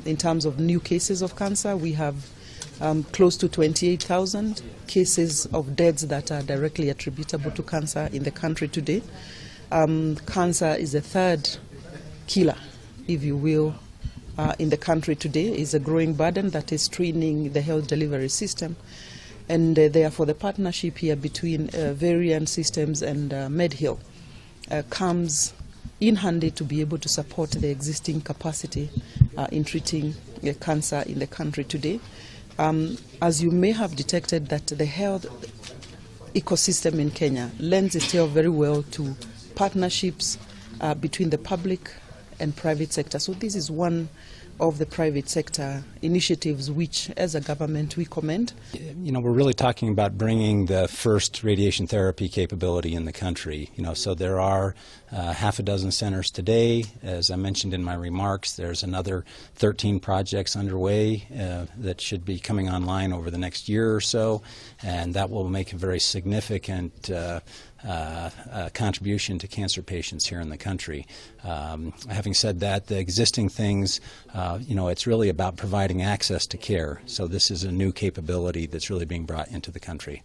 in terms of new cases of cancer. We have close to 28,000 cases of deaths that are directly attributable to cancer in the country today. Cancer is the third killer, if you will, in the country today. It's a growing burden that is straining the health delivery system. And therefore, the partnership here between Varian Systems and MedHill comes in handy to be able to support the existing capacity in treating cancer in the country today. As you may have detected, that the health ecosystem in Kenya lends itself very well to partnerships between the public and private sector. So this is one of the private sector initiatives which, as a government, we commend. You know, we're really talking about bringing the first radiation therapy capability in the country. You know, so there are half a dozen centers today. As I mentioned in my remarks, there's another 13 projects underway that should be coming online over the next year or so, and that will make a very significant contribution to cancer patients here in the country. Having said that, the existing things, you know, it's really about providing access to care. So this is a new capability that's really being brought into the country.